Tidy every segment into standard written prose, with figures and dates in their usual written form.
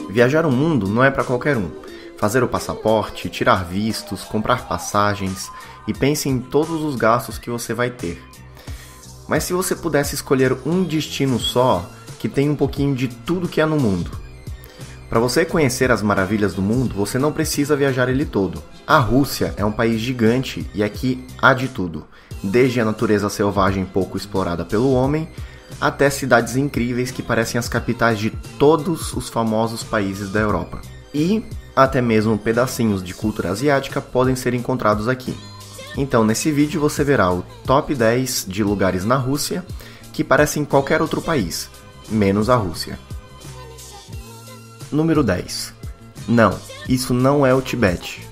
Viajar o mundo não é para qualquer um. Fazer o passaporte, tirar vistos, comprar passagens e pense em todos os gastos que você vai ter. Mas se você pudesse escolher um destino só, que tem um pouquinho de tudo que há no mundo. Para você conhecer as maravilhas do mundo, você não precisa viajar ele todo. A Rússia é um país gigante e aqui há de tudo, desde a natureza selvagem pouco explorada pelo homem, até cidades incríveis que parecem as capitais de todos os famosos países da Europa. E até mesmo pedacinhos de cultura asiática podem ser encontrados aqui. Então nesse vídeo você verá o top 10 de lugares na Rússia que parecem qualquer outro país, menos a Rússia. Número 10. Não, isso não é o Tibete.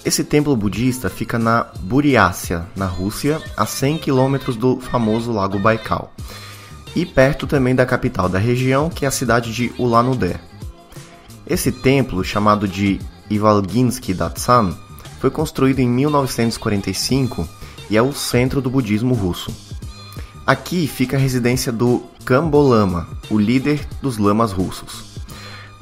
Esse templo budista fica na Buriácia, na Rússia, a 100 km do famoso Lago Baikal. E perto também da capital da região, que é a cidade de Ulan-Ude. Esse templo, chamado de Ivalginsky Datsan, foi construído em 1945 e é o centro do budismo russo. Aqui fica a residência do Khambo Lama, o líder dos lamas russos.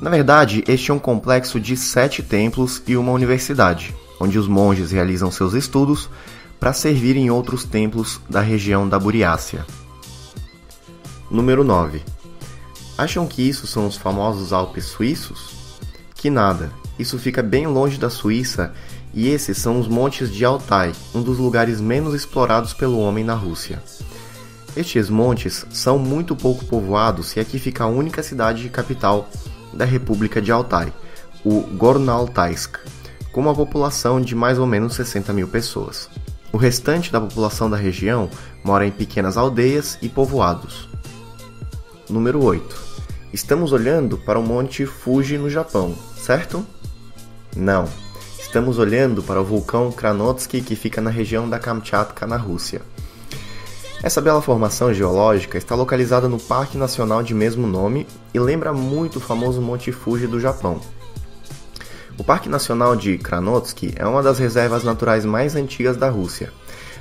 Na verdade, este é um complexo de 7 templos e uma universidade, onde os monges realizam seus estudos para servir em outros templos da região da Buriácia. Número 9. Acham que isso são os famosos Alpes suíços? Que nada, isso fica bem longe da Suíça e esses são os montes de Altai, um dos lugares menos explorados pelo homem na Rússia. Estes montes são muito pouco povoados e aqui fica a única cidade capital da República de Altai, o Gorno-Altaisk, com uma população de mais ou menos 60 mil pessoas. O restante da população da região mora em pequenas aldeias e povoados. Número 8. Estamos olhando para o Monte Fuji no Japão, certo? Não. Estamos olhando para o vulcão Kranotsky que fica na região da Kamchatka, na Rússia. Essa bela formação geológica está localizada no Parque Nacional de mesmo nome e lembra muito o famoso Monte Fuji do Japão. O Parque Nacional de Kranotsky é uma das reservas naturais mais antigas da Rússia.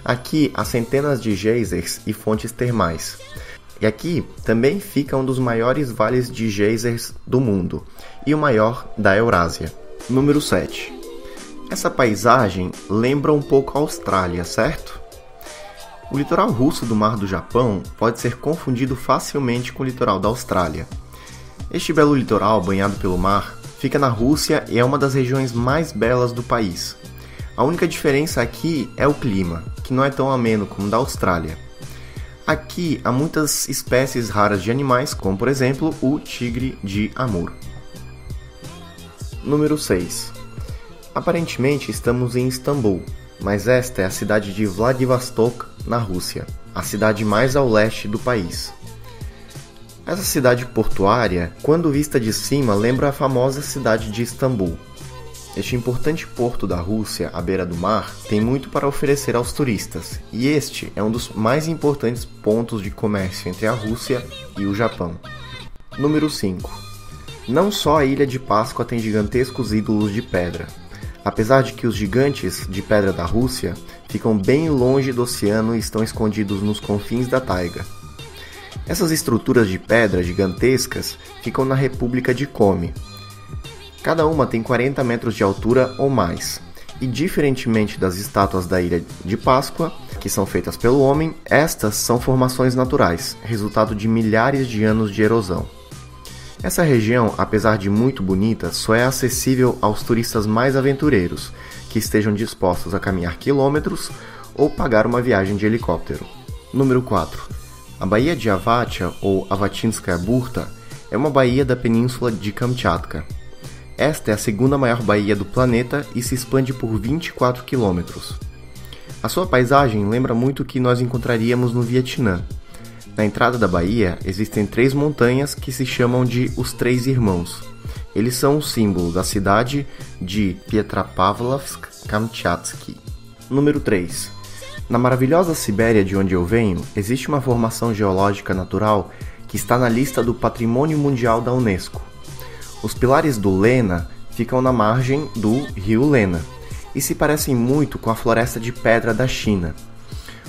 Aqui há centenas de geysers e fontes termais. E aqui também fica um dos maiores vales de geysers do mundo e o maior da Eurásia. Número 7. Essa paisagem lembra um pouco a Austrália, certo? O litoral russo do Mar do Japão pode ser confundido facilmente com o litoral da Austrália. Este belo litoral, banhado pelo mar, fica na Rússia e é uma das regiões mais belas do país. A única diferença aqui é o clima, que não é tão ameno como o da Austrália. Aqui há muitas espécies raras de animais, como por exemplo o tigre de Amur. Número 6. Aparentemente estamos em Istambul, mas esta é a cidade de Vladivostok, na Rússia, a cidade mais ao leste do país. Essa cidade portuária, quando vista de cima, lembra a famosa cidade de Istambul. Este importante porto da Rússia, à beira do mar, tem muito para oferecer aos turistas, e este é um dos mais importantes pontos de comércio entre a Rússia e o Japão. Número 5. Não só a Ilha de Páscoa tem gigantescos ídolos de pedra. Apesar de que os gigantes de pedra da Rússia ficam bem longe do oceano e estão escondidos nos confins da taiga. Essas estruturas de pedra gigantescas ficam na República de Komi. Cada uma tem 40 metros de altura ou mais, e diferentemente das estátuas da Ilha de Páscoa, que são feitas pelo homem, estas são formações naturais, resultado de milhares de anos de erosão. Essa região, apesar de muito bonita, só é acessível aos turistas mais aventureiros, que estejam dispostos a caminhar quilômetros ou pagar uma viagem de helicóptero. Número 4. A Baía de Avatia, ou Avatinskaya Burta, é uma baía da península de Kamchatka. Esta é a segunda maior baía do planeta e se expande por 24 quilômetros. A sua paisagem lembra muito o que nós encontraríamos no Vietnã. Na entrada da baía existem 3 montanhas que se chamam de os Três Irmãos. Eles são o símbolo da cidade de Petropavlovsk-Kamchatsky. Número 3. Na maravilhosa Sibéria de onde eu venho, existe uma formação geológica natural que está na lista do Patrimônio Mundial da Unesco. Os pilares do Lena ficam na margem do rio Lena e se parecem muito com a floresta de pedra da China.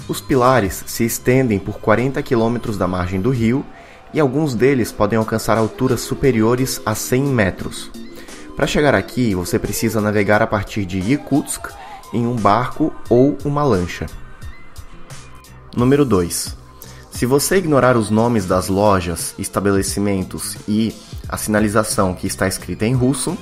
Os pilares se estendem por 40 quilômetros da margem do rio e alguns deles podem alcançar alturas superiores a 100 metros. Para chegar aqui, você precisa navegar a partir de Yakutsk em um barco ou uma lancha. Número 2. Se você ignorar os nomes das lojas, estabelecimentos e a sinalização que está escrita em russo,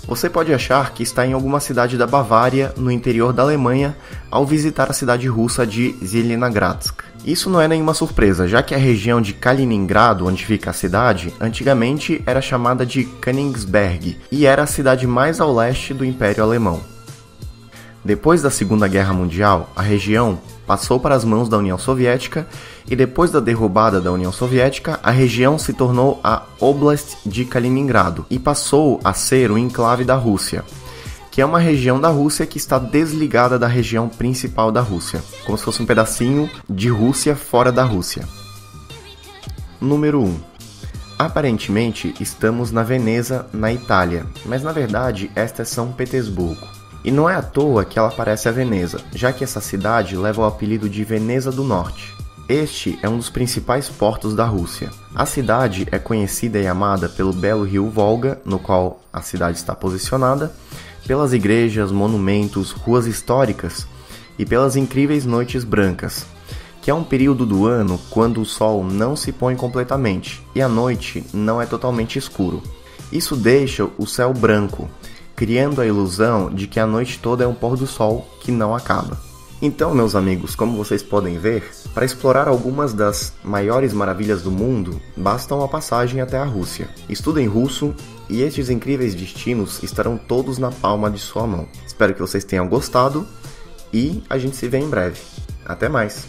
você pode achar que está em alguma cidade da Bavária, no interior da Alemanha, ao visitar a cidade russa de Zelenogradsk. Isso não é nenhuma surpresa, já que a região de Kaliningrado, onde fica a cidade, antigamente era chamada de Königsberg e era a cidade mais ao leste do Império Alemão. Depois da Segunda Guerra Mundial, a região passou para as mãos da União Soviética e depois da derrubada da União Soviética, a região se tornou a Oblast de Kaliningrado e passou a ser o enclave da Rússia, que é uma região da Rússia que está desligada da região principal da Rússia, como se fosse um pedacinho de Rússia fora da Rússia. Número 1. Aparentemente estamos na Veneza, na Itália, mas na verdade esta é São Petersburgo. E não é à toa que ela parece a Veneza, já que essa cidade leva o apelido de Veneza do Norte. Este é um dos principais portos da Rússia. A cidade é conhecida e amada pelo belo rio Volga, no qual a cidade está posicionada, pelas igrejas, monumentos, ruas históricas e pelas incríveis noites brancas, que é um período do ano quando o sol não se põe completamente e a noite não é totalmente escuro. Isso deixa o céu branco, criando a ilusão de que a noite toda é um pôr do sol que não acaba. Então, meus amigos, como vocês podem ver, para explorar algumas das maiores maravilhas do mundo, basta uma passagem até a Rússia. Estudem russo e estes incríveis destinos estarão todos na palma de sua mão. Espero que vocês tenham gostado e a gente se vê em breve. Até mais!